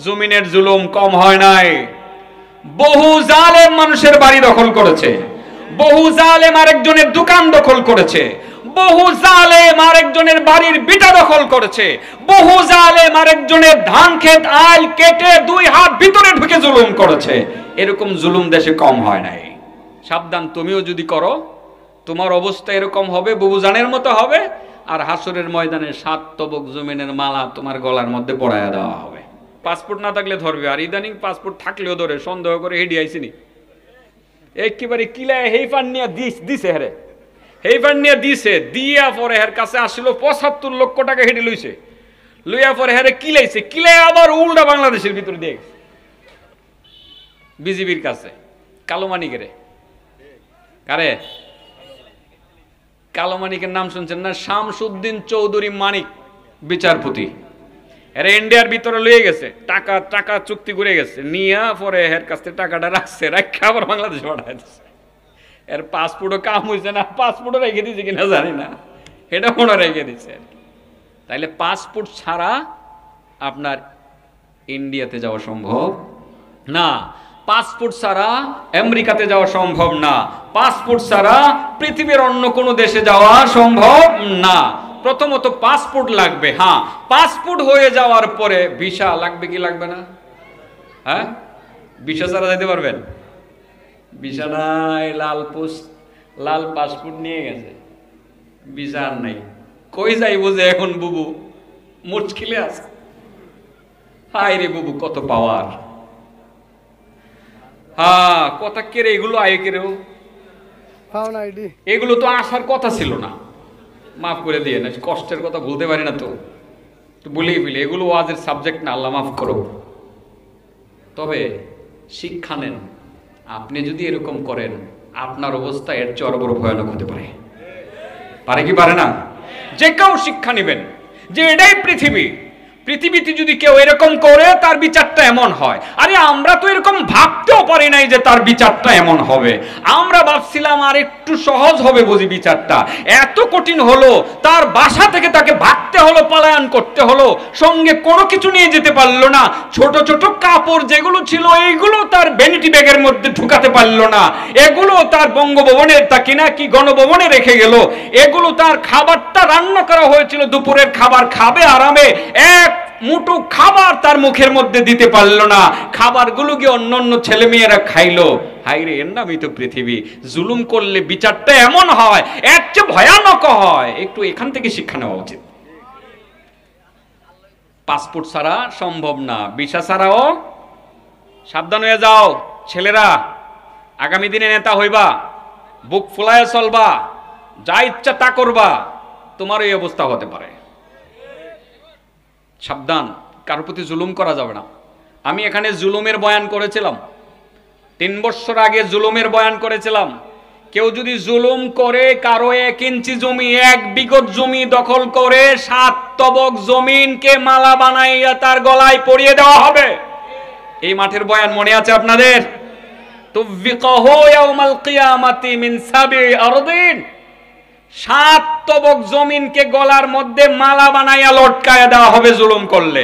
জমিনের জুলুম কম হয় নাই। বহু জালেম মানুষের বাড়ি দখল করেছে, বহু জালেম আরেকজনের দোকান দখল করেছে, বহু জালেম আরেকজনের বাড়ির বিটা দখল করেছে, বহু জালেম আরেকজনের ধান ক্ষেত আইল কেটে 2 হাত ভিতরে ঢুকে জুলুম করেছে। এরকম জুলুম দেশে কম হয় নাই। সাবধান, তুমিও যদি করো তোমার অবস্থা এরকম হবে, বুবুজানের মতো হবে, আর হাসরের ময়দানে 7 তবক জমিনের মালা তোমার গলার মধ্যে পড়ায়া দেওয়া হবে। পাসপোর্ট না থাকলে ধরবে, আর ইদানিং পাসপোর্ট থাকলেও ধরে, সন্দেহ করে হেডি আইসিনি একেবারে কিলায় হেইফান নিয়ে দিছে, হেরে হেইফান নিয়ে দিছে, দিয়া পরে হের কাছে আসছিল 75 লক্ষ টাকা হেডি লইছে, লইয়া পরে হেরে কিলাইছে, কিলাই আবার উল্টা বাংলাদেশের ভিতরে দিয়ে গেছে বিজিবির কাছে। কালো মানিকেরে, কারে কালো মানিকের নাম শুনছেন না? শামসুদ্দিন চৌধুরী মানিক বিচারপতি, এরা ইন্ডিয়ার ভিতরে লয়ে গেছে, টাকা টাকা চুক্তি করে গেছে, নিয়ে পরে এর কাছে টাকাটা রাখছে, রাখা আবার বাংলাদেশে পাঠায় দিচ্ছে। এর পাসপোর্টও কাম হয়েছে না, পাসপোর্টও রেখে দিচ্ছে কিনা জানি না, এটা মনে রেখে দিচ্ছে। তাইলে পাসপোর্ট ছাড়া আপনার ইন্ডিয়াতে যাওয়া সম্ভব না, পাসপোর্ট ছাড়া আমেরিকাতে যাওয়া সম্ভব না, পাসপোর্ট ছাড়া পৃথিবীর অন্য কোনো দেশে যাওয়া সম্ভব না। প্রথমত পাসপোর্ট লাগবে। হ্যাঁ, পাসপোর্ট হয়ে যাওয়ার পরে ভিসা লাগবে কি লাগবে না? হ্যাঁ, ভিসা ছাড়া যেতে পারবেন? ভিসা নাই, লাল পাসপোর্ট নিয়ে গেছে, ভিসা আর নাই, কই যাইব যে এখন বুবু মুশকিলে আছে। হাই রে বুবু, কত পাওয়ার! হ্যাঁ, কথা কেড়ে এগুলো আয় কেড়েও, এগুলো তো আসার কথা ছিল না, মাফ করে দিয়ে না, কষ্টের কথা বলতে পারি না তো বলেই ফেলি, এগুলো ওয়াজের সাবজেক্ট না, আল্লাহ মাফ করো। তবে শিক্ষা নেন, আপনি যদি এরকম করেন আপনার অবস্থা এর চেয়ে আরো বড় ভয়ানক হতে পারে। পারে কি পারে না? যে কেউ শিক্ষা নেবেন যে এটাই পৃথিবী, পৃথিবীতে যদি কেউ এরকম করে তার বিচারটা এমন হয়। আরে আমরা তো এরকম ভাবতেও পারি নাই যে তার বিচারটা এমন হবে। আমরা ভাবছিলাম আর একটু সহজ হবে বুঝি বিচারটা, এত কঠিন হলো। তার বাসা থেকে তাকে ভাগতে হলো, পলায়ন করতে হলো, সঙ্গে কোনো কিছু নিয়ে যেতে পারলো না, ছোট ছোট কাপড় যেগুলো ছিল এইগুলো তার ভ্যানিটি ব্যাগের মধ্যে ঢুকাতে পারলো না, এগুলো তার বঙ্গভবনের তাকে না কি গণভবনে রেখে গেল, এগুলো তার খাবারটা রান্না করা হয়েছিল, দুপুরের খাবার খাবে আরামে, এক মুঠো খাবার তার মুখের মধ্যে দিতে পারলো না, খাবারগুলো গিয়ে অন্যান্য ছেলে মেয়েরা খাইলো। হাইরে, এর নামই তো পৃথিবী। জুলুম করলে বিচারটা এমন হয়, এর চেয়ে ভয়ানক হয়। একটু এখান থেকে শিক্ষা নেওয়া উচিত। পাসপোর্ট ছাড়া সম্ভব না, ভিসা ছাড়াও সাবধান হয়ে যাও ছেলেরা, আগামী দিনে নেতা হইবা, বুক ফুলায় চলবা, যা ইচ্ছা তা করবা, তোমার এই অবস্থা হতে পারে। সাবধান, কারোর প্রতি জুলুম করা যাবে না। আমি এখানে জুলুমের বয়ান করেছিলাম, 3 বছর আগে জুলুমের বয়ান করেছিলাম। কেউ যদি জুলুম করে, কারো 1 ইঞ্চি জমি, 1 বিঘত জমি দখল করে 7 তবক জমিনকে মালা বানাইয়া তার গলায় পরিয়ে দেওয়া হবে। এই মাঠের বয়ান মনে আছে আপনাদের? তুফিকাহু ইয়াউমাল কিয়ামাতি মিন 7 আরদিন, 7 তবক জমিনকে গলার মধ্যে মালা বানাইয়া লটকায়া দেওয়া হবে জুলুম করলে।